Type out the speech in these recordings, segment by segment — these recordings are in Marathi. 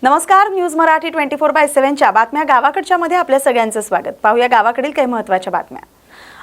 नमस्कार, न्यूज मराठी 24/7च्या बातम्या गावाकडच्या मध्ये आपल्या सगळ्यांचं स्वागत। पाहूया गावाकडील काही महत्त्वाच्या बातम्या।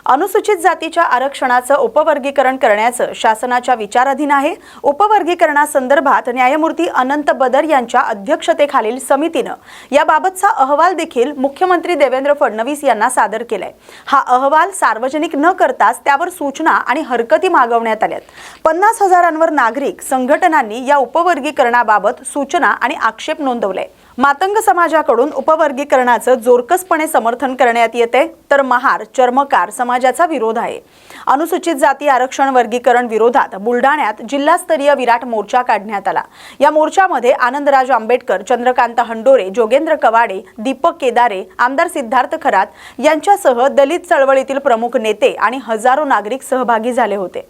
अनुसूचित जातीच्या आरक्षणाचं उपवर्गीकरण करण्याचं शासनाच्या विचाराधीन आहे। उपवर्गीकरणासंदर्भात न्यायमूर्ती अनंत बदर यांच्या अध्यक्षतेखालील समितीने याबाबतचा अहवाल देखील मुख्यमंत्री देवेंद्र फडणवीस यांना सादर केलाय। हा अहवाल सार्वजनिक न करताच त्यावर सूचना आणि हरकती मागवण्यात आल्यात। 50,000 नागरिक संघटनांनी या उपवर्गीकरणाबाबत सूचना आणि आक्षेप नोंदवले। मातंग समाजाकडून उपवर्गीकरणाचं जोरकसपणे समर्थन करण्यात येते, तर महार चर्मकार समाजाचा विरोध आहे। अनुसूचित जाती आरक्षण वर्गीकरण विरोधात बुलढाण्यात जिल्हास्तरीय विराट मोर्चा काढण्यात आला। या मोर्चामध्ये आनंदराज आंबेडकर, चंद्रकांत हंडोरे, जोगेंद्र कवाडे, दीपक केदारे, आमदार सिद्धार्थ खरात यांच्यासह दलित चळवळीतील प्रमुख नेते आणि हजारो नागरिक सहभागी झाले होते।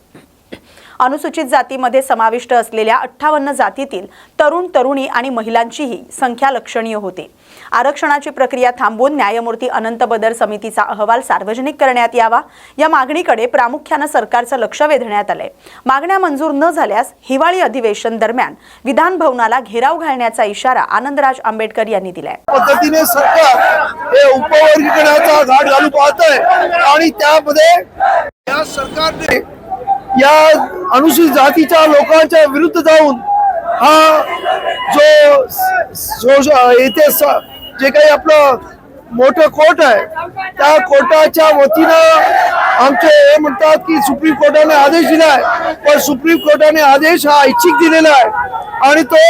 अनुसूचित जातीमध्ये समाविष्ट असलेल्या 58 जातीतील तरुण तरुणी आणि महिलांचीही संख्या लक्षणीय होती। आरक्षणाची प्रक्रिया थांबवून न्यायमूर्ती अनंत बदर समितीचा अहवाल सार्वजनिक करण्यात यावा, या मागणीकडे प्रामुख्याने सरकारचं लक्ष वेधण्यात आले। मागण्या मंजूर न झाल्यास हिवाळी अधिवेशन दरम्यान विधान भवनाला घेराव घालण्याचा इशारा आनंदराज आंबेडकर यांनी दिलाय। पद्धतीने सरकार हे उपवर्गीकरणाचा घाट घालू पाहत आहे आणि त्यामध्ये या सरकारने या अनुसूचित जातीच्या लोकांच्या विरुद्ध जाऊन हा जो इथे जे काही आपलं मोठं कोर्ट आहे त्या कोर्टाच्या वतीनं आमचे हे म्हणतात की सुप्रीम कोर्टाने आदेश दिलाय, पण सुप्रीम कोर्टाने आदेश हा ऐच्छिक दिलेला आहे आणि तो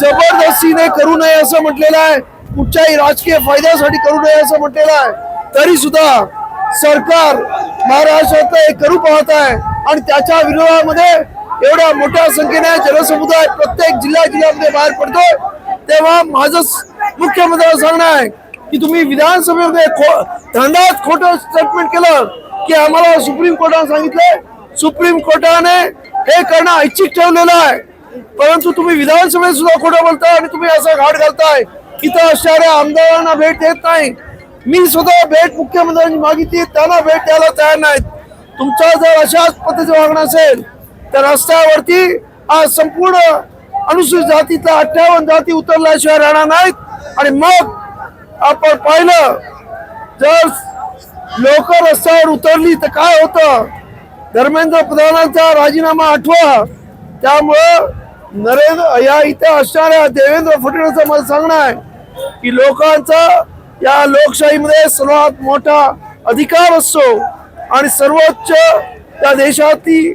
जबरदस्तीने करू नये असं म्हटलेलं आहे, कुठच्याही राजकीय फायद्यासाठी करू नये असं म्हटलेलं आहे। तरी सुद्धा सरकार महाराष्ट्रात हे करू पाहत आहे आणि त्याच्या विरोधामध्ये एवढ्या मोठ्या संख्येने जनसमुदाय प्रत्येक जिल्ह्यामध्ये बाहेर पडतोय। तेव्हा माझं मुख्यमंत्र्यांना सांगणं आहे की तुम्ही विधानसभेमध्ये धंदात खोटं स्टेटमेंट केलं की आम्हाला सुप्रीम कोर्टाने सांगितलं, सुप्रीम कोर्टाने हे करणं ऐच्छिक ठेवलेलं आहे, परंतु तुम्ही विधानसभेत सुद्धा खोटं बोलताय आणि तुम्ही असं घाट घालताय। इथं असणाऱ्या आमदारांना भेट देत नाही। मी स्वतः भेट मुख्यमंत्र्यांनी मागितली, त्यांना भेट द्यायला तयार नाहीत। तुमचा जर अशाच पद्धतीचं वागणं असेल तर रस्त्यावरती आज संपूर्ण अनुसूचित जातीतल्या 58 जाती उतरल्याशिवाय राहणार नाहीत। आणि मग आपण पाहिलं जर लोक रस्त्यावर उतरली तर काय होतं, धर्मेंद्र प्रधानांचा राजीनामा आठवा। त्यामुळं या इथे असणाऱ्या देवेंद्र फडणवीसांचं मला सांगणं आहे की लोकांचा या लोकशाहीमध्ये सर्वात मोठा अधिकार असतो आणि सर्वोच्च त्या देशातील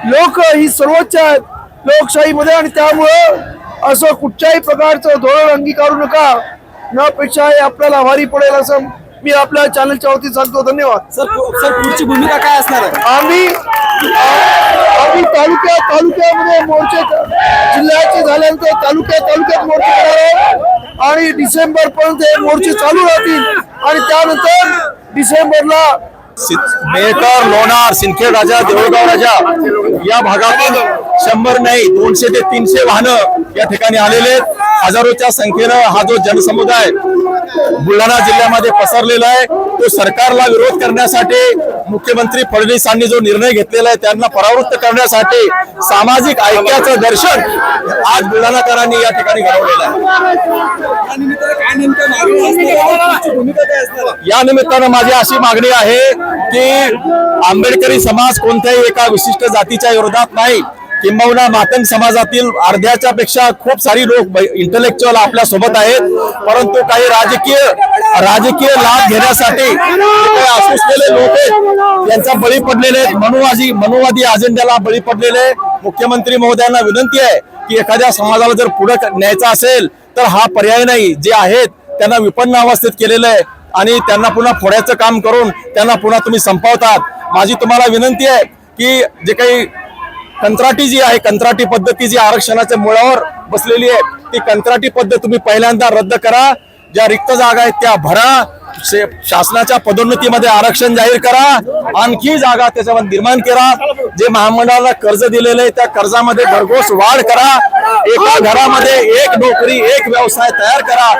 लोक ही सर्वोच्च आहेत लोकशाहीमध्ये, आणि त्यामुळं असं कुठच्याही प्रकारचं धोरण अंगीकारू नका, न पेक्षा हे आपल्याला भारी पडेल असं मी आपल्या चॅनलच्या वतीने सांगतो। धन्यवाद। सर पुढची भूमिका काय असणार आहे? आम्ही तालुक्यामध्ये मोर्चे, जिल्ह्याचे झाल्यानंतर तालुक्यात मोर्चे करणार आहोत आणि डिसेंबर पर्यंत हे मोर्चे चालू राहतील आणि त्यानंतर डिसेंबरला मेहकर, लोणार, सिंदखेड राजा, देऊळगाव राजा या भागातून 100 नाही 200 ते 300 वाहनं या ठिकाणी आलेले आहेत। हजारोच्या संख्येनं हा जो जनसमुदाय बुलढाणा जिल्ह्यामध्ये पसरलेला आहे तो सरकारला विरोध करण्यासाठी मुख्यमंत्री फडणवीसांनी जो निर्णय घेतलेला आहे त्यांना परावृत्त करण्यासाठी सामाजिक ऐक्याचं दर्शन आज बुलढाणाकरांनी या ठिकाणी घडवलेलं आहे। या निमित्तानं माझी अशी मागणी आहे की आंबेडकरी समाज कोणत्याही एका विशिष्ट जातीच्या विरोधात नाही, किंबहुना मातंग समाजातील अर्ध्याच्या पेक्षा खूप सारी लोक इंटलेक्च्युअल आपल्या सोबत आहेत, परंतु काही राजकीय लाभ घेण्यासाठी असलेले लोक आहेत यांचा बळी पडलेले आहेत, मनुवादी अजेंड्याला बळी पडलेले। मुख्यमंत्री महोदयांना विनंती आहे की एखाद्या समाजाला जर पुढे न्यायचा असेल तर हा पर्याय नाही, जे आहेत त्यांना विपन्न अवस्थेत केलेलं आहे आणि त्यांना पुन्हा फोडायचं काम करून त्यांना पुन्हा तुम्ही संपवतात। माझी तुम्हाला विनंती आहे की जे काही कंत्राटी जी आहे, कंत्राटी पद्धती जी आरक्षणाच्या मुळावर बसलेली आहे ती कंत्राटी पद्धत तुम्ही पहिल्यांदा रद्द करा। ज्या रिक्त जागा आहेत त्या भरा, शासनाच्या पदोन्नतीमध्ये आरक्षण जाहीर करा, आणखी जागा त्याच्यामध्ये निर्माण करा। जे महामंडळाला कर्ज दिलेलं आहे त्या कर्जामध्ये भरघोस वाढ करा, एका घरामध्ये एक नोकरी एक व्यवसाय तयार करा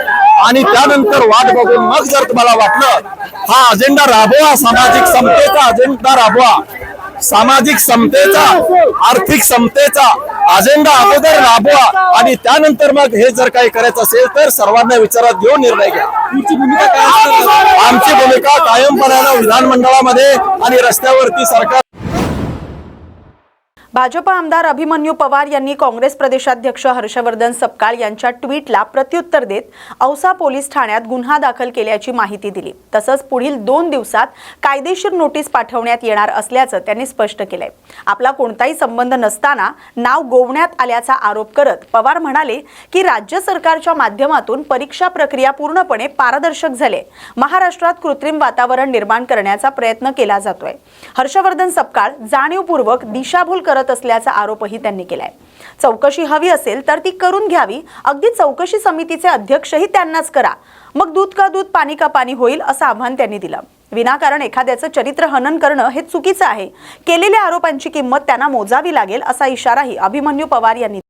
आणि त्यानंतर वाट बघून मग जर तुम्हाला वाटलं हा अजेंडा राबवा, सामाजिक समतेचा अजेंडा राबवा, सामाजिक समतेचा, आर्थिक समतेचा अजेंडा अगोदर राबवा आणि त्यानंतर मग हे जर काही करायचं असेल तर सर्वांना विचारात घेऊन निर्णय घ्या. तुमची भूमिका काय असणार आहे? आमची भूमिका कायमपणानं विधानमंडळामध्ये आणि रस्त्यावरती सरकार. भाजप आमदार अभिमन्यू पवार यांनी काँग्रेस प्रदेशाध्यक्ष हर्षवर्धन सपकाळ यांच्या ट्विटला प्रत्युत्तर देत औसा पोलीस ठाण्यात गुन्हा दाखल केल्याची माहिती दिली. तसंच पुढील 2 दिवसात कायदेशीर नोटीस पाठवण्यात येणार असल्याचं त्यांनी स्पष्ट केलंय. आपला कोणताही संबंध नसताना नाव गोवण्यात आल्याचा आरोप करत पवार म्हणाले की राज्य सरकारच्या माध्यमातून परीक्षा प्रक्रिया पूर्णपणे पारदर्शक झाले. महाराष्ट्रात कृत्रिम वातावरण निर्माण करण्याचा प्रयत्न केला जातोय. हर्षवर्धन सपकाळ जाणीवपूर्वक दिशाभूल करत असल्याचा आरोपही त्यांनी केलाय. चौकशी हवी असेल तर ती करून घ्यावी. अगदी चौकशी समितीचे अध्यक्षही त्यांनाच करा. मग दूध का दूध पाणी का पाणी होईल असं आव्हान त्यांनी दिलं. विनाकारण एखाद्याचं चरित्र हनन करणं हे चुकीचं आहे. केलेल्या आरोपांची किंमत त्यांना मोजावी लागेल असा इशाराही अभिमन्यू पवार यांनी.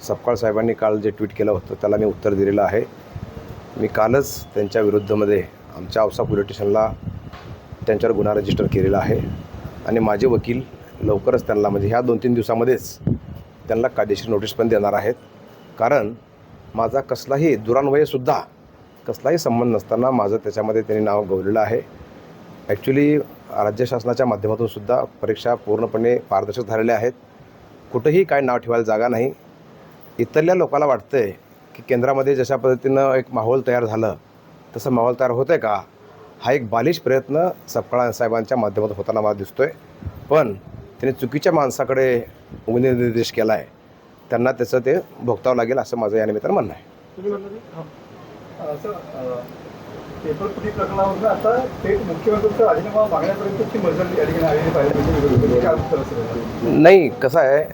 सपकाळ साहेबांनी काल जे ट्विट केलं होतं त्याला मी उत्तर दिलेलं आहे. मी कालच त्यांच्या विरुद्धमध्ये आमच्या औसा पोलीस स्टेशनला त्यांच्यावर गुन्हा रजिस्टर केलेला आहे आणि माझे वकील लवकरच त्यांना म्हणजे ह्या 2-3 दिवसामध्येच त्यांना कायदेशीर नोटीस पण देणार आहेत. कारण माझा कसलाही दुरान्वयसुद्धा कसलाही संबंध नसताना माझं त्याच्यामध्ये त्यांनी नाव गवलेलं आहे. ॲक्च्युली राज्य शासनाच्या माध्यमातूनसुद्धा परीक्षा पूर्णपणे पारदर्शक झालेल्या आहेत. कुठंही काय नाव ठेवायला जागा नाही. इथल्या लोकांना वाटतं आहे की केंद्रामध्ये जशा पद्धतीनं एक माहोल तयार झालं तसं माहोल तयार होतं आहे का, हा एक बालिश प्रयत्न सपकाळ साहेबांच्या माध्यमातून होताना मला दिसतो आहे. पण त्यांनी चुकीच्या माणसाकडे निर्देश केला आहे. त्यांना त्याचं ते भोगतावं लागेल असं माझं या निमित्तानं म्हणणं आहे. तुम्ही म्हणलं असं पेपर फुटी प्रकरणावरून आता थेट मुख्यमंत्र्यांचा राजीनामा मागण्यापर्यंतची मजल या ठिकाणी आलेली पाहिजे. काय उत्तर असेल? नाही, कसं आहे,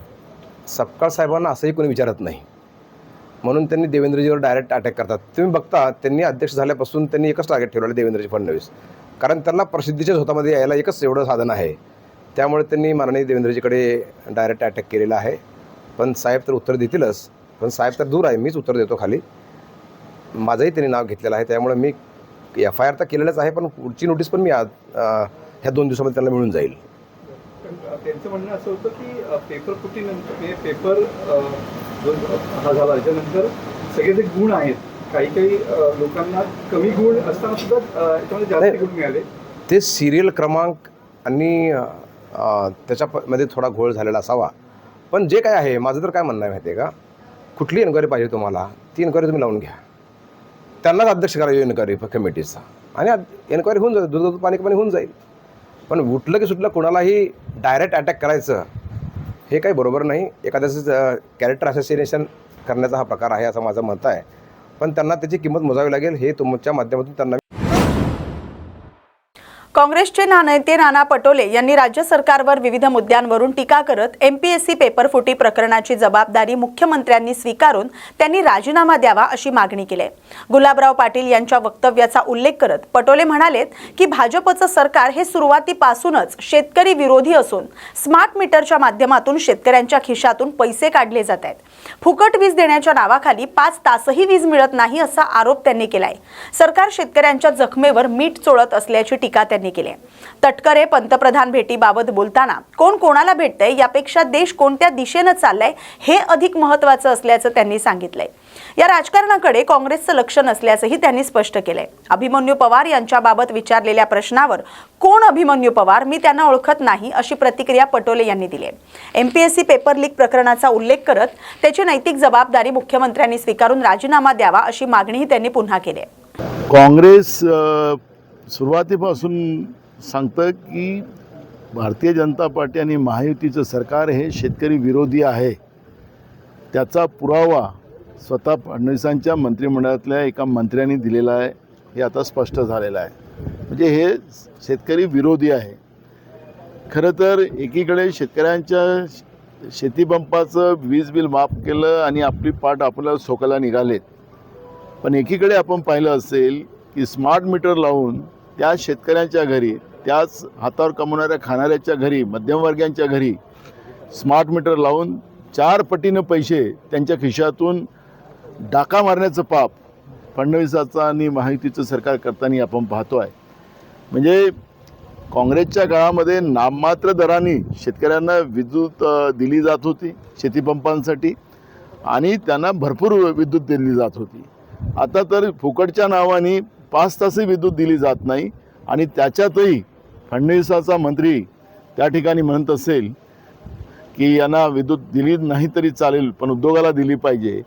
सपकाळ साहेबांना असंही कोणी विचारत नाही म्हणून त्यांनी देवेंद्रजीवर डायरेक्ट अटॅक करतात. तुम्ही बघता त्यांनी अध्यक्ष झाल्यापासून त्यांनी एकच टार्गेट ठेवलेलं देवेंद्रजी फडणवीस. कारण त्यांना प्रसिद्धीच्या झोतामध्ये यायला एकच एवढं साधन आहे. त्यामुळे त्यांनी माननीय देवेंद्रजीकडे डायरेक्ट अटॅक केलेला आहे. पण साहेब तर उत्तर देतीलच. पण साहेब तर दूर आहे, मीच उत्तर देतो खाली. माझंही त्यांनी नाव घेतलेलं आहे. त्यामुळे मी FIR तर केलेलंच आहे. पण पुढची नोटीस पण मी ह्या 2 दिवसामध्ये त्यांना मिळून जाईल. त्यांचं म्हणणं असं होतं की पेपर फुटीनंतर पेपर जो हा झाला त्याच्यानंतर सगळे जे गुण आहेत काही लोकांना कमी गुण असताना सुद्धा याच्यामध्ये जास्त गुण मिळाले. ते सिरियल क्रमांक आणि त्याच्यामध्ये थोडा घोळ झालेला असावा. पण जे काय आहे माझं तर काय म्हणणं आहे माहिती आहे का, कुठली एन्क्वायरी पाहिजे तुम्हाला ती एन्क्वायरी तुम्ही लावून घ्या. त्यांनाच अध्यक्ष करायची एन्क्वायरी कमिटीचा आणि एन्क्वायरी होऊन जाईल, दूध पाणी होऊन जाईल. पण उठलं की सुटलं कोणालाही डायरेक्ट अटॅक करायचं हे काही बरोबर नाही. एखाद्याचं कॅरेक्टर असोसिएशन करण्याचा हा प्रकार आहे असं माझं मत आहे. पण त्यांना त्याची किंमत मोजावी लागेल हे तुमच्या माध्यमातून त्यांना. काँग्रेसचे नेते नाना पटोले यांनी राज्य सरकारवर विविध मुद्द्यांवरून टीका करत MPSC पेपरफुटी प्रकरणाची जबाबदारी मुख्यमंत्र्यांनी स्वीकारून त्यांनी राजीनामा द्यावा अशी मागणी केली. गुलाबराव पाटील यांच्या वक्तव्याचा उल्लेख करत पटोले म्हणालेत की भाजपचं सरकार हे सुरुवातीपासूनच शेतकरी विरोधी असून स्मार्ट मीटरच्या माध्यमातून शेतकऱ्यांच्या खिशातून पैसे काढले जात आहेत. फुकट वीज देण्याच्या नावाखाली 5 तासही वीज मिळत नाही असा आरोप त्यांनी केलाय. सरकार शेतकऱ्यांच्या जखमेवर मीठ चोळत असल्याची टीका त्यांनी केली. तटकरे पंतप्रधान भेटीबाबत बोलताना कोण कोणाला भेटतंय यापेक्षा देश कोणत्या दिशेने चाललाय हे अधिक महत्त्वाचं असल्याचं त्यांनी सांगितलंय. या राजकारणाकडे काँग्रेसचं लक्ष नसल्याचंही त्यांनी स्पष्ट केलंय. अभिमन्यू पवार यांच्याबाबत विचारलेल्या प्रश्नावर कोण अभिमन्यू पवार, मी त्यांना ओळखत नाही अशी प्रतिक्रिया पटोले यांनी दिली आहे. MPSC पेपर लीक प्रकरणाचा उल्लेख करत त्याची नैतिक जबाबदारी मुख्यमंत्र्यांनी स्वीकारून राजीनामा द्यावा अशी मागणीही त्यांनी पुन्हा केली आहे. काँग्रेस सुरुवातीपासून सांगतं की भारतीय जनता पार्टी आणि महायुतीचं सरकार हे शेतकरी विरोधी आहे. त्याचा पुरावा स्वतः फडणवीसांच्या मंत्रिमंडळातल्या एका मंत्र्यांनी दिलेला आहे. हे आता स्पष्ट झालेलं आहे. म्हणजे हे शेतकरी विरोधी आहे. खरं तर एकीकडे शेतकऱ्यांच्या शेतीपंपाचं वीज बिल माफ केलं आणि आपली पाठ आपल्याला सोकायला निघालेत. पण एकीकडे आपण पाहिलं असेल की स्मार्ट मीटर लावून त्या शेतकऱ्यांच्या घरी, त्याच हातावर कमवणाऱ्या खाणाऱ्याच्या घरी, मध्यमवर्गीयांच्या घरी स्मार्ट मीटर लावून 4 पटीनं पैसे त्यांच्या खिशातून डाका मारण्याचं पाप फडणवीसाचं आणि महायुतीचं सरकार करताना आपण पाहतो आहे. म्हणजे काँग्रेसच्या काळामध्ये नाममात्र दराने शेतकऱ्यांना विद्युत दिली जात होती शेतीपंपांसाठी आणि त्यांना भरपूर विद्युत दिली जात होती. आता तर फुकटच्या नावाने 5 तासही विद्युत दिली जात नाही आणि त्याच्यातही फडणवीसाचा मंत्री त्या ठिकाणी म्हणत असेल की यांना विद्युत दिली नाही तरी चालेल पण उद्योगाला दिली पाहिजे.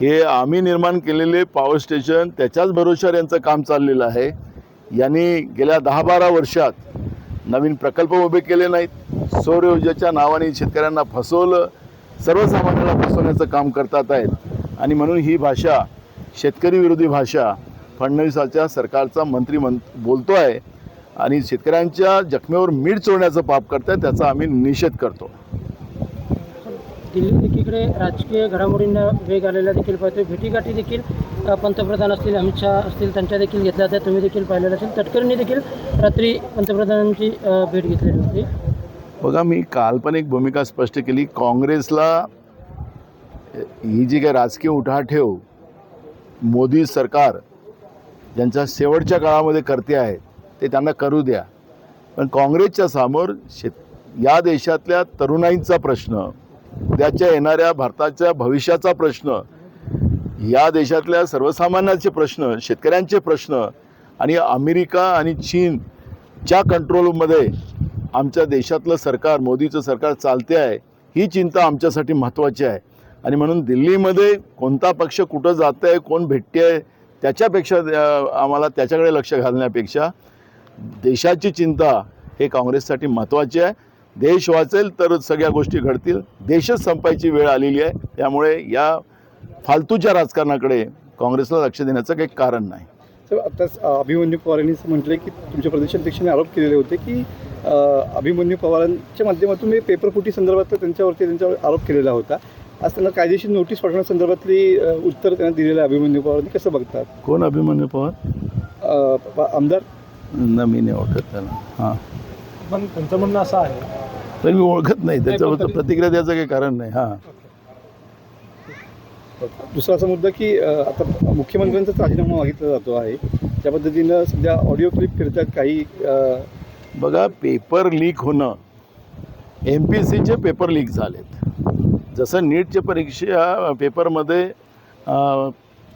हे आम्ही निर्माण केलेले पॉवर स्टेशन त्याच्याच भरोश्यावर यांचं काम चाललेलं आहे. यांनी गेल्या 10-12 वर्षात नवीन प्रकल्प उभे केले नाहीत. सौर ऊर्जेच्या नावाने शेतकऱ्यांना फसवलं, सर्वसामान्यांना फसवण्याचं काम करतात आहेत आणि म्हणून ही भाषा शेतकरी विरोधी भाषा फडणवीसाच्या सरकारचा मंत्री बोलतो आहे आणि शेतकऱ्यांच्या जखमेवर मीठ चोळण्याचं पाप करत आहे. त्याचा आम्ही निषेध करतो. दिल्ली एकीकडे राजकीय घडामोडींना वेग आलेला देखील पाहतोय. भेटीगाठी देखील पंतप्रधान असतील, अमित शहा असतील, त्यांच्या देखील घेतल्या होत्या. तुम्ही देखील पाहिलेलं असेल. तटकरेंनी देखील रात्री पंतप्रधानांची भेट घेतलेली होती. बघा, मी काल्पनिक भूमिका स्पष्ट केली. काँग्रेसला ही जी काही राजकीय उठाठेव मोदी सरकार ज्यांच्या शेवटच्या काळामध्ये करते आहे ते त्यांना करू द्या. पण काँग्रेसच्या समोर या देशातल्या तरुणाईंचा प्रश्न, उद्याच्या येणाऱ्या भारताच्या भविष्याचा प्रश्न, या देशातल्या सर्वसामान्यांचे प्रश्न, शेतकऱ्यांचे प्रश्न आणि अमेरिका आणि चीनच्या कंट्रोलमध्ये आमच्या देशातलं सरकार, मोदीचं सरकार चालते आहे, ही चिंता आमच्यासाठी महत्त्वाची आहे. आणि म्हणून दिल्लीमध्ये कोणता पक्ष कुठं जात आहे, कोण भेटते आहे, त्याच्यापेक्षा आम्हाला त्याच्याकडे लक्ष घालण्यापेक्षा देशाची चिंता हे काँग्रेससाठी महत्त्वाची आहे. देश वाचेल तर सगळ्या गोष्टी घडतील. देशच संपायची वेळ आलेली आहे. त्यामुळे या फालतूच्या राजकारणाकडे काँग्रेसला लक्ष देण्याचं काही कारण नाही. तर आताच अभिमन्यू पवार यांनी म्हटलं की तुमच्या प्रदेशाध्यक्षांनी आरोप केलेले होते की अभिमन्यू पवारांच्या माध्यमातून मी पेपरफुटी संदर्भात त्यांच्यावर आरोप केलेला होता. आज त्यांना कायदेशीर नोटीस पाठवण्यासंदर्भातली उत्तर त्यांना दिलेलं आहे अभिमन्यू पवारांनी. कसं बघतात? कोण अभिमन्यू पवार? आमदार न मी नाही ओळखत त्यांना. हां, पण त्यांचं म्हणणं असं आहे, तर मी ओळखत नाही, त्याच्यावर प्रतिक्रिया द्यायचं काही कारण नाही. हां, दुसरा असा मुद्दा की आता मुख्यमंत्र्यांचाच राजीनामा मागितला जातो आहे. त्या पद्धतीनं सध्या ऑडिओ क्लिप फिरतात काही. बघा, पेपर लीक होणं, MPSCचे पेपर लीक झालेत. जसं नीटच्या परीक्षा पेपरमध्ये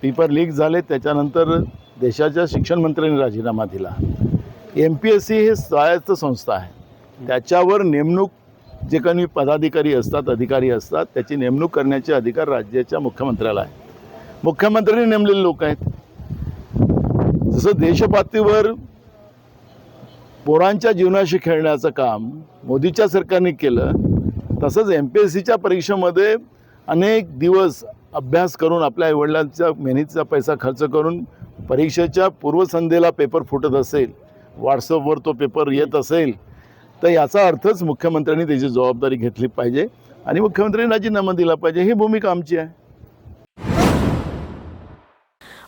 पेपर लीक झाले, त्याच्यानंतर देशाच्या शिक्षण मंत्र्यांनी राजीनामा दिला. MPSC हे स्वायत्त संस्था आहे. त्याच्यावर नेमणूक जे काही पदाधिकारी असतात, अधिकारी असतात, त्याची नेमणूक करण्याचे अधिकार राज्याच्या मुख्यमंत्र्याला आहे. मुख्यमंत्र्यांनी नेमलेले लोक आहेत. जसं देशपातळीवर पोरांच्या जीवनाशी खेळण्याचं काम मोदीच्या सरकारने केलं, तसंच MPSCच्या परीक्षेमध्ये अनेक दिवस अभ्यास करून आपल्या आईवडिलांच्या मेहनतीचा पैसा खर्च करून परीक्षेच्या पूर्वसंध्येला पेपर फुटत असेल, व्हॉट्सअपवर तो पेपर येत असेल, तर याचा अर्थच मुख्यमंत्र्यांनी त्याची जबाबदारी घेतली पाहिजे आणि मुख्यमंत्र्यांनी राजीनामा दिला पाहिजे. ही भूमिका आमची आहे.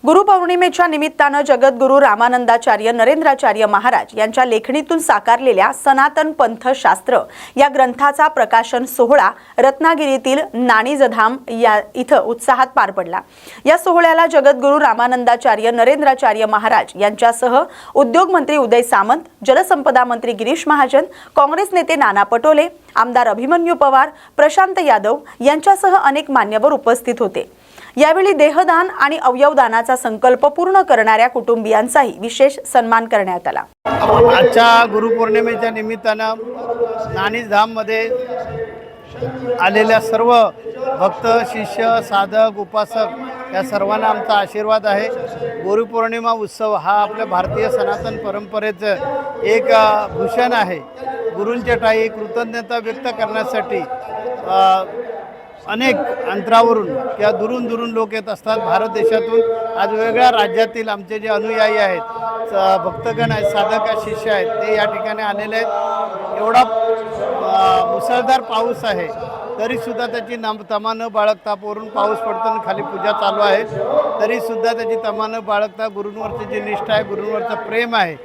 गुरुपौर्णिमेच्या निमित्तानं जगद्गुरू रामानंदाचार्य नरेंद्राचार्य महाराज यांच्या लेखणीतून साकारलेल्या सनातन पंथ शास्त्र या ग्रंथाचा प्रकाशन सोहळा रत्नागिरीतील नाणीजधाम या इथं उत्साहात पार पडला. या सोहळ्याला जगद्गुरू रामानंदाचार्य नरेंद्राचार्य महाराज यांच्यासह उद्योग मंत्री उदय सामंत, जलसंपदा मंत्री गिरीश महाजन, काँग्रेस नेते नाना पटोले, आमदार अभिमन्यू पवार, प्रशांत यादव यांच्यासह अनेक मान्यवर उपस्थित होते. यावेळी देहदान आणि अवयवदानाचा संकल्प पूर्ण करणाऱ्या कुटुंबियांचाही विशेष सन्मान करण्यात आला. आजच्या गुरुपौर्णिमेच्या निमित्तानं नाणीजधाममध्ये आलेल्या सर्व भक्त, शिष्य, साधक, उपासक या सर्वांना आमचा आशीर्वाद आहे. गुरुपौर्णिमा उत्सव हा आपल्या भारतीय सनातन परंपरेचं एक भूषण आहे. गुरूंच्या ठायी कृतज्ञता व्यक्त करण्यासाठी अनेक अंतरावरून किंवा दुरून दुरून लोक येत असतात. भारत देशातून आज वेगवेगळ्या राज्यातील आमचे जे अनुयायी आहेत, भक्तगण आहेत, साधक आहेत, शिष्य आहेत, ते या ठिकाणी आलेले आहेत. एवढा मुसळधार पाऊस आहे तरीसुद्धा त्याची तमा न बाळगता, वरून पाऊस पडतो आणि खाली पूजा चालू आहे, तरीसुद्धा त्याची तमा न बाळगता गुरूंवरची जी निष्ठा आहे, गुरूंवरचं प्रेम आहे,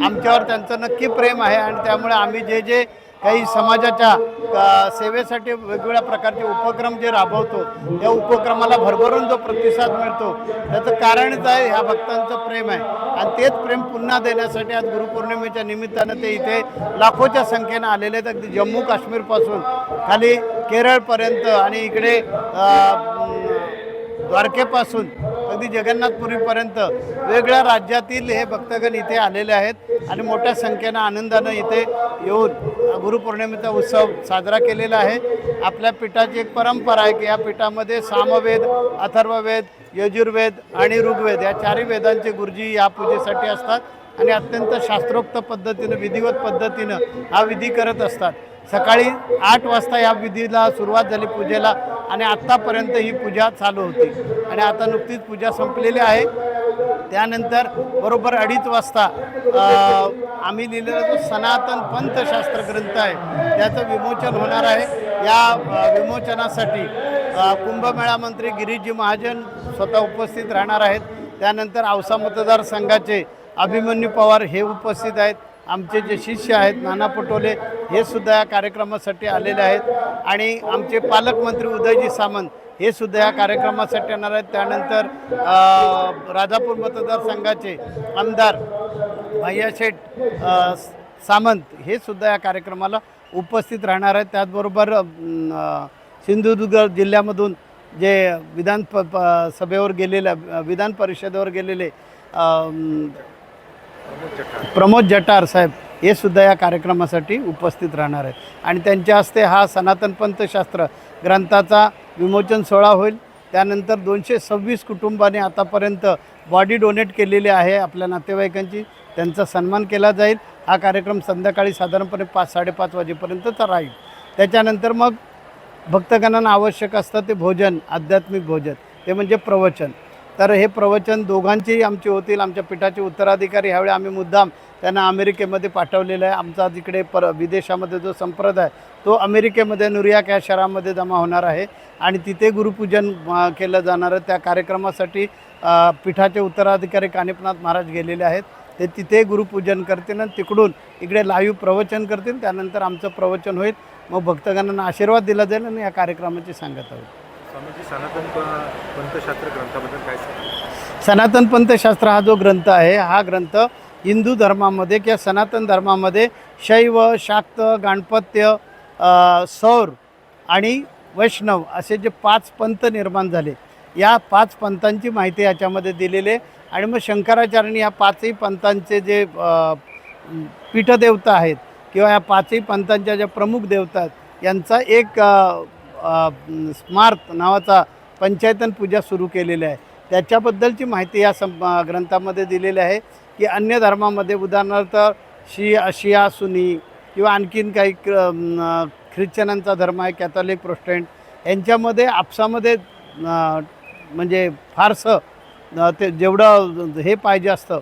आमच्यावर त्यांचं नक्की प्रेम आहे आणि त्यामुळे आम्ही जे जे काही समाजाच्या सेवेसाठी वेगवेगळ्या प्रकारचे उपक्रम जे राबवतो त्या उपक्रमाला भरभरून जो प्रतिसाद मिळतो त्याचं कारणच आहे ह्या भक्तांचं प्रेम आहे. आणि तेच प्रेम पुन्हा देण्यासाठी आज गुरुपौर्णिमेच्या निमित्तानं ते इथे लाखोच्या संख्येनं आलेले आहेत. अगदी जम्मू काश्मीरपासून खाली केरळपर्यंत आणि इकडे द्वारकेपासून अगदी जगन्नाथपुरीपर्यंत वेगळ्या राज्यातील हे भक्तगण इथे आलेले आहेत आणि मोठ्या संख्येनं आनंदानं इथे येऊन गुरुपौर्णिमेचा उत्सव साजरा केलेला आहे. आपल्या पीठाची एक परंपरा आहे की या पीठामध्ये सामवेद, अथर्ववेद, यजुर्वेद आणि ऋग्वेद या चारही वेदांचे गुरुजी या पूजेसाठी असतात आणि अत्यंत शास्त्रोक्त पद्धतीनं विधिवत पद्धतीनं हा विधी करत असतात. सकाळी 8 वाजता या विधीला सुरुवात झाली पूजेला आणि आत्तापर्यंत ही पूजा चालू होती आणि आता नुकतीच पूजा संपलेली आहे. त्यानंतर बरोबर 2:30 वाजता आम्ही लिहिलेला जो सनातन पंथशास्त्र ग्रंथ आहे त्याचं विमोचन होणार आहे. या विमोचनासाठी कुंभमेळा मंत्री गिरीशजी महाजन स्वतः उपस्थित राहणार आहेत. त्यानंतर औसा मतदारसंघाचे अभिमन्यू पवार हे उपस्थित आहेत. आमचे जे शिष्य आहेत नाना पटोले हे सुद्धा या कार्यक्रमासाठी आलेले आहेत आणि आमचे पालकमंत्री उदयजी सामंत हे सुद्धा या कार्यक्रमासाठी येणार आहेत. त्यानंतर राजापूर मतदारसंघाचे आमदार भैयाशेठ सामंत हे सुद्धा या कार्यक्रमाला उपस्थित राहणार आहेत. त्याचबरोबर सिंधुदुर्ग जिल्ह्यामधून जे सभेवर गेलेल्या विधान परिषदेवर गेलेले प्रमोद जठार साहेब हे सुद्धा या कार्यक्रमासाठी उपस्थित राहणार आहेत आणि त्यांच्या हस्ते हा सनातन पंथशास्त्र ग्रंथाचा विमोचन सोहळा होईल. त्यानंतर 226 कुटुंबांनी आतापर्यंत बॉडी डोनेट केलेली आहे आपल्या नातेवाईकांची, त्यांचा सन्मान केला जाईल. हा कार्यक्रम संध्याकाळी साधारणपणे 5-5:30 वाजेपर्यंतचा राहील. त्याच्यानंतर मग भक्तगणांना आवश्यक असतं ते भोजन, आध्यात्मिक भोजन, ते म्हणजे प्रवचन. तर हे प्रवचन दोघांचेही आमचे होतील. आमच्या पीठाचे उत्तराधिकारी ह्यावेळी आम्ही मुद्दाम त्यांना अमेरिकेमध्ये पाठवलेलं आहे. आमचा जिकडे विदेशामध्ये जो संप्रदाय तो अमेरिकेमध्ये न्यूयॉर्क या शहरामध्ये जमा होणार आहे आणि तिथे गुरुपूजन केलं जाणार आहे. त्या कार्यक्रमासाठी पीठाचे उत्तराधिकारी कानिपनाथ महाराज गेलेले आहेत. ते तिथे गुरुपूजन करतील आणि तिकडून इकडे लाईव्ह प्रवचन करतील. त्यानंतर आमचं प्रवचन होईल. मग भक्तगणांना आशीर्वाद दिला जाईल आणि या कार्यक्रमाची सांगता होईल. सनातन पंथशास्त्र ग्रंथाबद्दल काय सांगा? सनातन पंथशास्त्र हा जो ग्रंथ आहे हा ग्रंथ हिंदू धर्मामध्ये किंवा सनातन धर्मामध्ये शैव, शाक्त, गाणपत्य, सौर आणि वैष्णव असे जे 5 पंथ निर्माण झाले या 5 पंथांची माहिती याच्यामध्ये दिलेली आहे. आणि मग शंकराचार्यांनी या 5ही पंथांचे जे पीठदेवता आहेत किंवा या 5ही पंथांच्या ज्या प्रमुख देवता आहेत यांचा एक स्मार्त नावाचा पंचायतन पूजा सुरू केलेली आहे. त्याच्याबद्दलची माहिती या ग्रंथामध्ये दिलेली आहे की अन्य धर्मामध्ये उदाहरणार्थ शिया सुनी किंवा आणखीन काही ख्रिश्चनांचा धर्म आहे, कॅथॉलिक, प्रोटेस्टंट, यांच्यामध्ये आपसामध्ये म्हणजे फारसं ते जेवढं हे पाहिजे असतं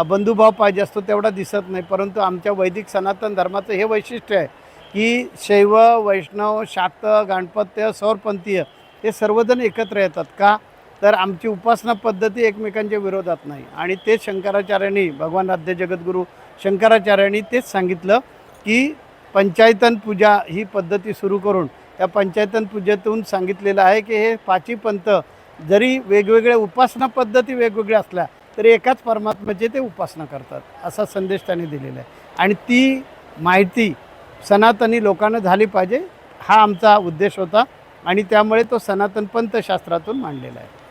बंधुभाव पाहिजे असतो तेवढा दिसत नाही. परंतु आमच्या वैदिक सनातन धर्माचं हे वैशिष्ट्य आहे की शैव, वैष्णव, शाक्त, गणपत्य, सौरपंथीय हे सर्वजण एकत्र येतात. का तर आमची उपासना पद्धती एकमेकांच्या विरोधात नाही आणि तेच शंकराचार्यांनी, भगवान आद्य जगद्गुरू शंकराचार्यांनी तेच सांगितलं की पंचायतन पूजा ही पद्धती सुरू करून त्या पंचायतन पूजेतून सांगितलेलं आहे की हे 5ही पंथ जरी वेगवेगळ्या उपासना पद्धती वेगवेगळ्या असल्या तरी एकाच परमात्म्याचे ते उपासना करतात असा संदेश त्यांनी दिलेला आहे. आणि ती माहिती सनातनी लोकांना झाली पाहिजे हा आमचा उद्देश होता आणि त्यामुळे तो सनातन पंथशास्त्रातून मांडलेला आहे.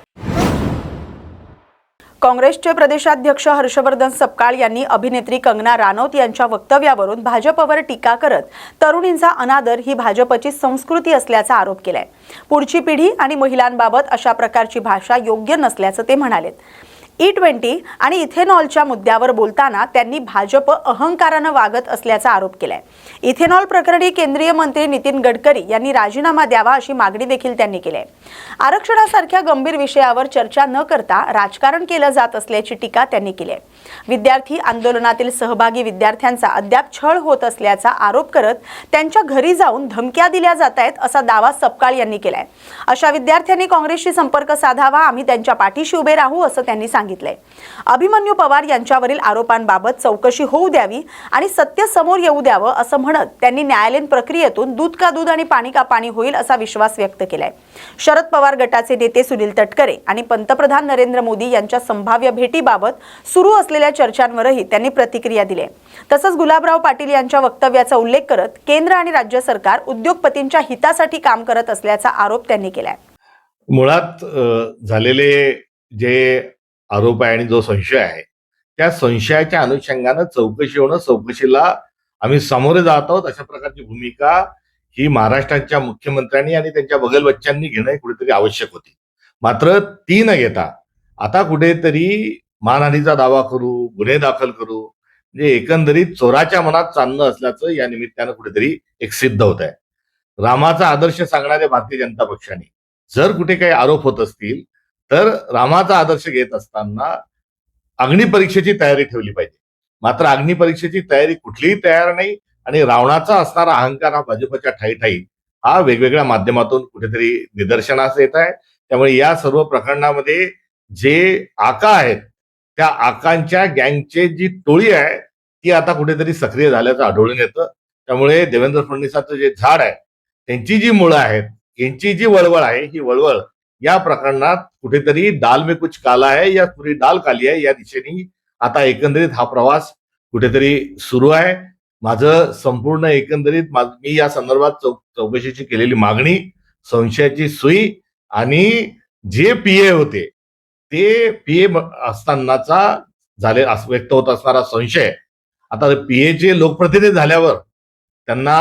काँग्रेसचे प्रदेशाध्यक्ष हर्षवर्धन सपकाळ यांनी अभिनेत्री कंगना रानौत यांच्या वक्तव्यावरून भाजपवर टीका करत तरुणींचा अनादर ही भाजपची संस्कृती असल्याचा आरोप केलाय. पुढची पिढी आणि महिलांबाबत अशा प्रकारची भाषा योग्य नसल्याचं ते म्हणालेत. E20 आणि इथेनॉलच्या मुद्द्यावर बोलताना त्यांनी भाजप अहंकारानं वागत असल्याचा आरोप केलाय. इथेनॉल प्रकरणी केंद्रीय मंत्री नितीन गडकरी यांनी राजीनामा द्यावा अशी मागणी देखील त्यांनी केली आहे. आरक्षणासारख्या गंभीर विषयावर चर्चा न करता राजकारण केलं जात असल्याची टीका त्यांनी केली आहे. विद्यार्थी आंदोलनातील सहभागी विद्यार्थ्यांचा अद्याप छळ होत असल्याचा आरोप करत त्यांच्या घरी जाऊन धमक्या दिल्या जात आहेत असा दावा सपकाळ यांनी केलाय. अशा विद्यार्थ्यांनी काँग्रेसशी संपर्क साधावा, आम्ही त्यांच्या पाठीशी उभे राहू असं त्यांनी सांगितलं. सांगितलंय। अभिमन्यू पवार यांच्यावरील आरोपांबाबत चौकशी होऊ द्यावी आणि सत्य समोर येऊ द्यावं असं म्हणत त्यांनी न्यायालयीन प्रक्रियेतून दूध का दूध आणि पाणी का पाणी होईल असा विश्वास व्यक्त केलाय। शरद पवार गटाचे नेते सुनील तटकरे आणि पंतप्रधान नरेंद्र मोदी यांच्या संभाव्य भेटीबाबत सुरू असलेल्या चर्चांवरही त्यांनी प्रतिक्रिया दिली। तसंच गुलाबराव पाटील यांच्या वक्तव्याचा उल्लेख करत केंद्र आणि राज्य सरकार उद्योगपतींच्या हितासाठी काम करत असल्याचा आरोप त्यांनी केलाय। मुळात झालेले जे आरोप आहे आणि जो संशय आहे त्या संशयाच्या अनुषंगानं चौकशी होणं, चौकशीला आम्ही सामोरे जात आहोत अशा प्रकारची भूमिका ही महाराष्ट्राच्या मुख्यमंत्र्यांनी आणि त्यांच्या बगलबच्च्यांनी घेणं कुठेतरी आवश्यक होती। मात्र ती न घेता आता कुठेतरी मानहानीचा दावा करू, गुन्हे दाखल करू, म्हणजे एकंदरीत चोराच्या मनात चांदणं असल्याचं या निमित्तानं कुठेतरी एक सिद्ध होत आहे। रामाचा आदर्श सांगणाऱ्या भारतीय जनता पक्षाने जर कुठे काही आरोप होत असतील तर रामाचा आदर्श घेत असताना अग्निपरीक्षेची तयारी ठेवली पाहिजे। मात्र अग्निपरीक्षेची तयारी कुठलीही तयार नाही आणि रावणाचा असणारा अहंकार हा भाजपच्या ठायी ठायी हा वेगवेगळ्या माध्यमातून कुठेतरी निदर्शनास येत आहे। त्यामुळे या सर्व प्रकरणामध्ये जे आका आहेत त्या आकांच्या गँगची जी टोळी आहे ती आता कुठेतरी सक्रिय झाल्याचं आढळून येतं। त्यामुळे देवेंद्र फडणवीसांचं जे झाड आहे त्यांची जी मुळं आहेत, यांची जी वळवळ आहे ही वळवळ या प्रकरणात कुठेतरी डाल में कुछ काला है या पुरी डाल काली आहे या दिशेने आता एकंदरीत हा प्रवास कुठेतरी सुरू आहे। माझं संपूर्ण एकंदरीत मी या संदर्भात चौकशीची केलेली मागणी, संशयाची सुई आणि जे पीए होते ते पीए असतानाचा व्यक्त होत असणारा संशय आता पीएचे लोकप्रतिनिधी झाल्यावर त्यांना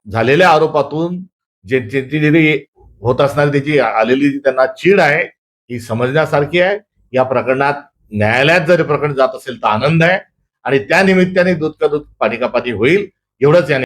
झालेल्या आरोपातून जे होत असणारी त्याची आलेली त्यांना चीड आहे ही समजण्यासारखी आहे। या प्रकरणात न्यायालयात जर प्रकरण जात असेल तर आनंद आहे आणि त्या निमित्ताने दूध का दूध पाणी का पाणी होईल एवढंच याने।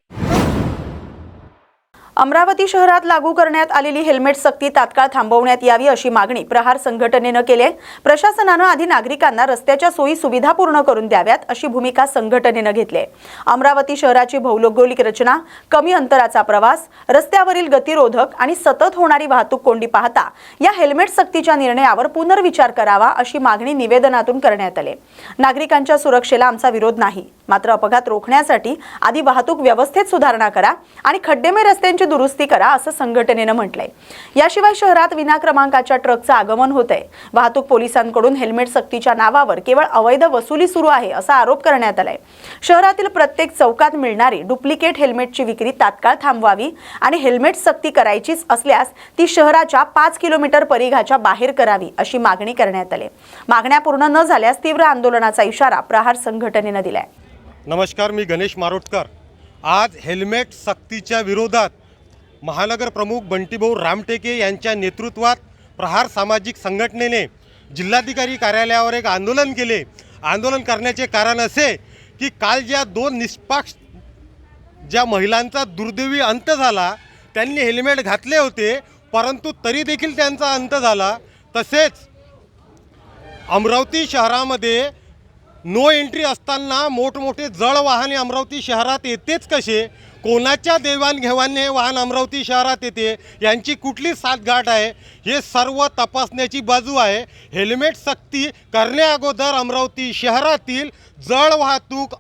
अमरावती शहरात लागू करण्यात आलेली हेल्मेट सक्ती तात्काळ थांबवण्यात यावी अशी मागणी प्रहार संघटनेनं केली आहे। प्रशासनानं आधी नागरिकांना रस्त्याच्या सोयी सुविधा पूर्ण करून द्याव्यात अशी भूमिका संघटनेनं घेतली आहे। अमरावती शहराची भौगोलिक रचना, कमी अंतराचा प्रवास, रस्त्यावरील गतिरोधक आणि सतत होणारी वाहतूक कोंडी पाहता या हेल्मेट सक्तीच्या निर्णयावर पुनर्विचार करावा अशी मागणी निवेदनातून करण्यात आली। नागरिकांच्या सुरक्षेला आमचा विरोध नाही, मात्र अपघात रोखण्यासाठी आधी वाहतूक व्यवस्थेत सुधारणा करा आणि खड्डेमय रस्त्यांची दुरुस्ती करा असं संघटनेनं म्हटलंय। याशिवाय शहरात विना क्रमांकाच्या ट्रकचं आगमन होतंय। वाहतूक पोलिसांकडून हेल्मेट सक्तीच्या नावावर केवळ अवैध वसुली सुरू आहे असा आरोप करण्यात आलाय। शहरातील प्रत्येक चौकात मिळणारी डुप्लिकेट हेल्मेटची विक्री तात्काळ थांबवावी आणि हेल्मेट सक्ती करायचीच असल्यास ती शहराच्या 5 किलोमीटर परिघाच्या बाहेर करावी अशी मागणी करण्यात आली। मागण्या पूर्ण न झाल्यास तीव्र आंदोलनाचा इशारा प्रहार संघटनेनं दिलाय। नमस्कार, मी गणेश मारोटकर। आज हेल्मेट सक्तीच्या विरोधात महानगर प्रमुख बंटीभाऊ रामटेके यांच्या नेतृत्वात प्रहार सामाजिक संघटनेने जिल्हाधिकारी कार्यालयावर एक आंदोलन केले। आंदोलन करण्याचे कारण असे की काल ज्या 2 निष्पक्ष ज्या महिलांचा दुर्दैवी अंत झाला त्यांनी हेल्मेट घातले होते परंतु तरी देखील त्यांचा अंत झाला। तसेच अमरावती शहरामध्ये नो एंट्री असताना मोठमोठे जड वाहने अमरावती शहरात येतेच कसे, कोणाच्या देवाणघेवाणीने हे वाहन अमरावती शहरात येते, यांची कुठली साठगाठ आहे हे सर्व तपासण्याची बाजू आहे। हेल्मेट सक्ती करण्याअगोदर अमरावती शहरातील जड वाहतूक,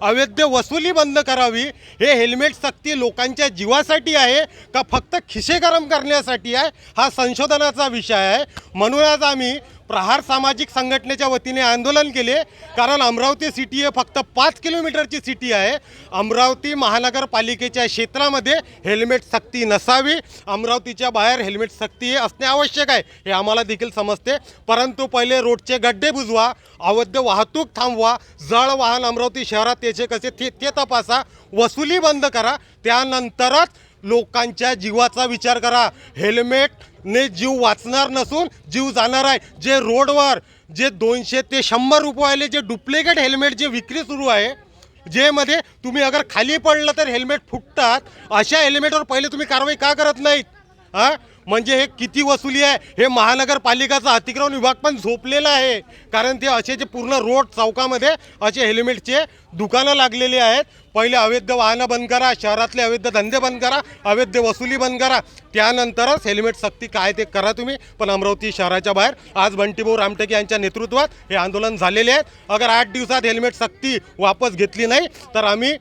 अवैध वसुली बंद करावी। हे हेल्मेट सक्ती लोकांच्या जीवासाठी आहे का फक्त खिसे गरम करण्यासाठी आहे हा संशोधनाचा विषय आहे। म्हणूनच आम्ही प्रहार सामाजिक संघटनेच्या वतीने आंदोलन केले, कारण अमरावती सिटी हे फक्त 5 किलोमीटरची सिटी आहे। अमरावती महानगरपालिकेच्या क्षेत्रामध्ये हेल्मेट सक्ती नसावी, अमरावतीच्या बाहेर हेल्मेट सक्ती हे असणे आवश्यक आहे हे आम्हाला देखील समजते। परंतु पहिले रोडचे गड्डे बुजवा, अवैध वाहतूक थांबवा, जड वाहन अमरावती शहरात यायचे कसे ते तपासा, वसुली बंद करा, त्यानंतरच लोकांच्या जीवाचा विचार करा। हेल्मेटने जीव वाचणार नसून जीव जाणार आहे। जे रोडवर जे 200 ते 100 रुपयाले जे डुप्लिकेट हेल्मेट जे विक्री सुरू आहे, जे मध्ये तुम्ही अगर खाली पडलं तर हेल्मेट फुटतात, अशा हेल्मेटवर पहिले तुम्ही कारवाई का करत नाहीत? म्हणजे हे किती वसुली आहे हे महानगरपालिकाचा अतिक्रमण विभाग पण झोपलेला आहे. कारण ते असे जे पूर्ण रोड चौकामध्ये असे हेल्मेटचे दुकानं लागलेली आहेत. पहिले अवैध वाहनं बंद करा, शहरातले अवैध धंदे बंद करा, अवैध वसुली बंद करा, त्यानंतरच हेल्मेट सक्ती काय ते करा तुम्ही. पण अमरावती शहराच्या बाहेर आज बंटीभाऊ रामटेके यांच्या नेतृत्वात हे आंदोलन झालेले आहेत. अगर 8 दिवसात हेल्मेट सक्ती वापस घेतली नाही तर आम्ही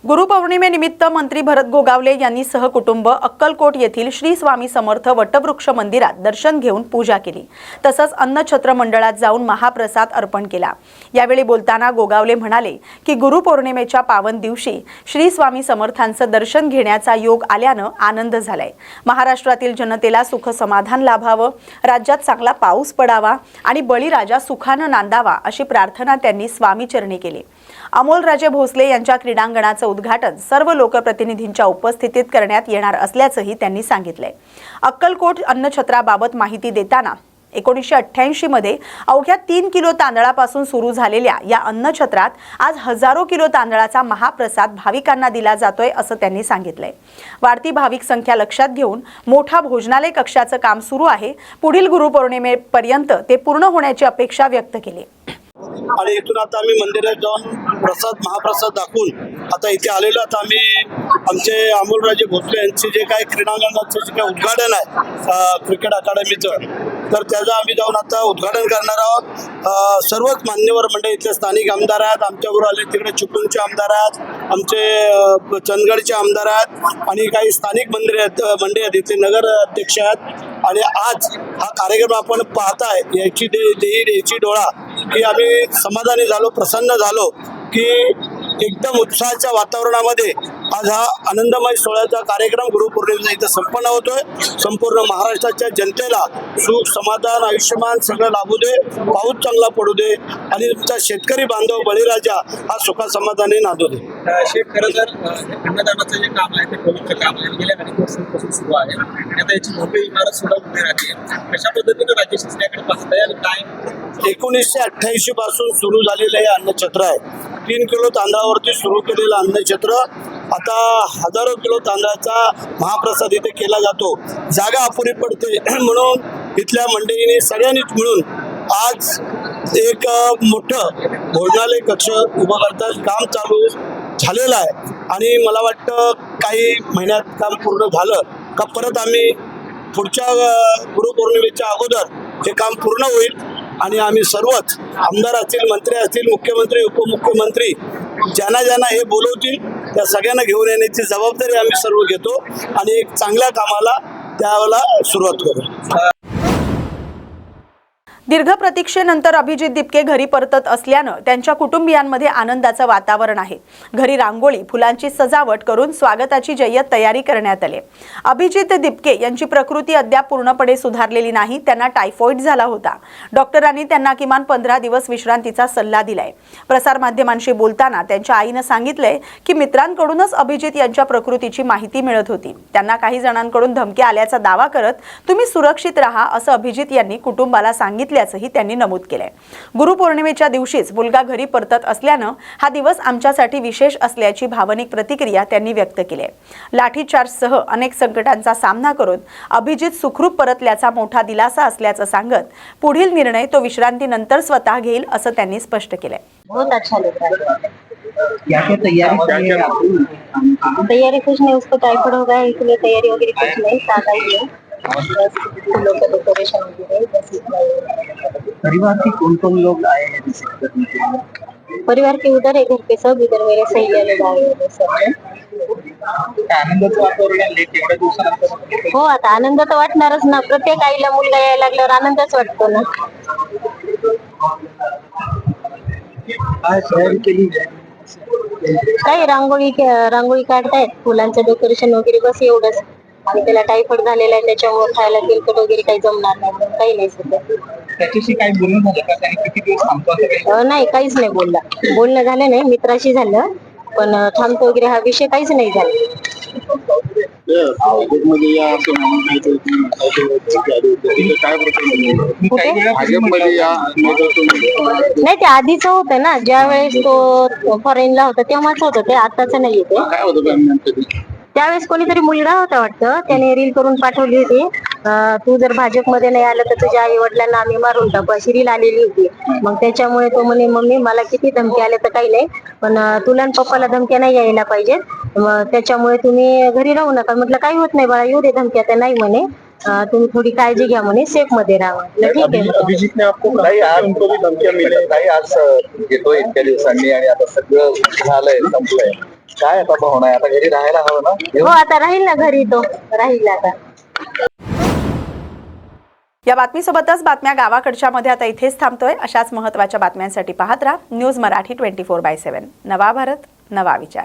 गुरुपौर्णिमेनिमित्त मंत्री भरत गोगावले यांनी सहकुटुंब अक्कलकोट येथील श्री स्वामी समर्थ वटवृक्ष मंदिरात दर्शन घेऊन पूजा केली. तसंच अन्नछत्र मंडळात जाऊन महाप्रसाद अर्पण केला. यावेळी बोलताना गोगावले म्हणाले की गुरुपौर्णिमेच्या पावन दिवशी श्री स्वामी समर्थांचं दर्शन घेण्याचा योग आल्यानं आनंद झालाय. महाराष्ट्रातील जनतेला सुख समाधान लाभावं, राज्यात चांगला पाऊस पडावा आणि बळीराजा सुखानं नांदावा अशी प्रार्थना त्यांनी स्वामीचरणी केली. अमोलराजे भोसले यांच्या क्रीडांगणाचं उद्घाटन सर्व लोकप्रतिनिधींच्या उपस्थितीत करण्यात येणार असल्याचंही त्यांनी सांगितलंय. अक्कलकोट अन्नछत्राबाबत माहिती देताना 1988 मध्ये अवघ्या 3 किलो तांदळापासून सुरू झालेल्या या अन्नछत्रात आज हजारो किलो तांदळाचा महाप्रसाद भाविकांना दिला जातोय असं त्यांनी सांगितलंय. वाढती भाविक संख्या लक्षात घेऊन मोठा भोजनालय कक्षाचं काम सुरू आहे. पुढील गुरुपौर्णिमेपर्यंत ते पूर्ण होण्याची अपेक्षा व्यक्त केली. आणि इथून आता आम्ही मंदिरात जाऊन महाप्रसाद दाखवून आता इथे आलेलो. आता आम्ही आमचे अमोलराजे भोसले यांचे जे काही क्रीडांगणाचं जे काही उद्घाटन आहे क्रिकेट अकादमीचं, तर त्याचं आम्ही जाऊन आता उद्घाटन करणार आहोत. सर्वच मान्यवर मंडळी इथले स्थानिक आमदार आहेत, आमच्याबरोबर आले तिकडे चिपळूणचे आमदार आहेत, आमचे चंदगडचे आमदार आहेत आणि काही स्थानिक मंडळी आहेत, इथले नगर अध्यक्ष आहेत. आणि आज हा कार्यक्रम आपण पाहताय याची द्यायची डोळा की आम्ही समाधानी झालो, प्रसन्न झालो की एकदम उत्साहाच्या वातावरणामध्ये आज हा आनंदमय सोहळ्याचा कार्यक्रम गुरुपौर्णिमेचा इथं संपन्न होतोय. संपूर्ण महाराष्ट्राच्या जनतेला सुख समाधान आयुष्यमान सगळं लाभू दे, पाऊस चांगला पडू दे आणि तुमचा शेतकरी बांधव बळीराजा हा सुखा समाधानी नांदू दे. खरं तर अन्नदानाचं जे काम आहे ते प्रमुख काम आहे, गेल्या काही वर्षांपासून सुरू आहे आणि आता याची मोठी इमारत सुद्धा उभी राहते. कशा पद्धतीने राज्य शासनाकडे पाहताय आणि काय 1988 पासून सुरू झालेलं हे अन्नछत्र आहे. 3 किलो तांदळावरती सुरू केलेलं अन्नछत्र आता हजारो किलो तांदळाचा महाप्रसाद इथे केला जातो. जागा अपुरी पडते म्हणून इथल्या मंडळींनी सगळ्यांनीच मिळून आज एक मोठं भोजनालय कक्ष उभं करतात. काम चालू झालेलं आहे आणि मला वाटतं काही महिन्यात काम पूर्ण झालं का परत आम्ही पुढच्या गुरुपौर्णिमेच्या अगोदर हे काम पूर्ण होईल आणि आम्ही सर्वच आमदार असतील, मंत्री असतील, मुख्यमंत्री, उपमुख्यमंत्री ज्यांना हे बोलवतील त्या सगळ्यांना घेऊन येण्याची जबाबदारी आम्ही सर्व घेतो आणि एक चांगल्या कामाला त्यावेळेला सुरुवात करू. दीर्घ प्रतीक्षेनंतर अभिजित दिपके घरी परतत असल्यानं त्यांच्या कुटुंबियांमध्ये आनंदाचं वातावरण आहे. घरी रांगोळी, फुलांची सजावट करून स्वागताची जय्यत तयारी करण्यात आली. अभिजित दिपके यांची प्रकृती अद्याप पूर्णपणे सुधारलेली नाही. त्यांना टायफॉइड झाला होता. डॉक्टरांनी त्यांना किमान 15 दिवस विश्रांतीचा सल्ला दिलाय. प्रसारमाध्यमांशी बोलताना त्यांच्या आईनं सांगितलंय की मित्रांकडूनच अभिजित यांच्या प्रकृतीची माहिती मिळत होती. त्यांना काही जणांकडून धमकी आल्याचा दावा करत तुम्ही सुरक्षित राहा असं अभिजित यांनी कुटुंबाला सांगितल्याचंही त्यांनी नमूद केलंय. गुरुपौर्णिमेच्या दिवशीच मुलगा घरी परतत असल्यानं हा दिवस आमच्यासाठी विशेष असल्याची भावनिक प्रतिक्रिया त्यांनी व्यक्त केली आहे. लाठीचार्जसह अनेक संकटांचा सामना करून अभिजित सुखरूप परतल्याचा मोठा दिलासा असल्याचं सांगत पुढील निर्णय तो विश्रांतीनंतर स्वतः घेईल असं त्यांनी स्पष्ट केलंय. बहुत अच्छा लग रहा है. क्या तैयारी कुछ नहीं, उसको टाइफाइड हो गया है इसलिए तैयारी वगैरह कुछ नहीं, सादा ही है. बस फूलों का डेकोरेशन वगैरह है, बस इतना ही. परिवार के कौन लोग आए हैं विजिट करने के लिए? परिवार के उधर है, घर पे सब, इधर मेरे सहेलिया लोग आए हैं सब. आनंदाचं वातावरण लेट एवढ्या दिवसानंतर हो, आता आनंद तर वाटणारच ना. प्रत्येक आईला मुलगा यायला लागल्यावर आनंदच वाटतो ना. काय तयारी केली काही रांगोळी काढतायत, फुलांचं डेकोरेशन वगैरे, बस एवढंच. आणि त्याला टायफॉइड झालेला आहे त्याच्यामुळे खायला तेलकट वगैरे काही जमणार नाही, काही नाही सध्या. त्याच्याशी काही बोलणं झालं का? त्याने किती दिवस थांबतो? नाही, काहीच नाही बोलणं झालं नाही. मित्राशी झालं पण थांबतो वगैरे हा विषय काहीच नाही झाला. नाही, ते आधीच होतं ना, ज्या वेळेस तो फॉरेनला होता तेव्हाच होतं ते, आताच नाही येते. त्यावेळेस कोणीतरी मुलगा होता वाटतं, त्याने रील करून पाठवली होती, तू जर भाजपमध्ये नाही आलं तर तुझ्या आई वडिलांना आम्ही मारून टाकू, अशी रील आलेली होती. मग त्याच्यामुळे तो म्हणे मम्मी मला किती धमकी आले तर काही नाही, पण तुला आणि पप्पाला धमक्या नाही यायला पाहिजेत, मग त्याच्यामुळे तुम्ही घरी राहू नका. म्हटलं काही होत नाही बाळा, येऊ दे धमक्या, तर नाही म्हणे तुम्ही थोडी काळजी घ्या म्हणे, सेफ मध्ये राहा. म्हटलं ठीक आहे. अभिजितने आपको नाही आज धमक्या मिळत नाही, आज घेतो इतक्या दिवसांनी आणि आता सगळं झालंय, संपलंय, काय आता भावना आहे, आता घरी राहायला हवं ना? हो आता राहील ना घरी, तो राहील आता. या बातमीसोबतच बातम्या गावाकडच्या मध्ये आता इथेच थांबतोय. अशाच महत्त्वाच्या बातम्यांसाठी पाहत राहा न्यूज मराठी 24/7. नवा भारत, नवा विचार.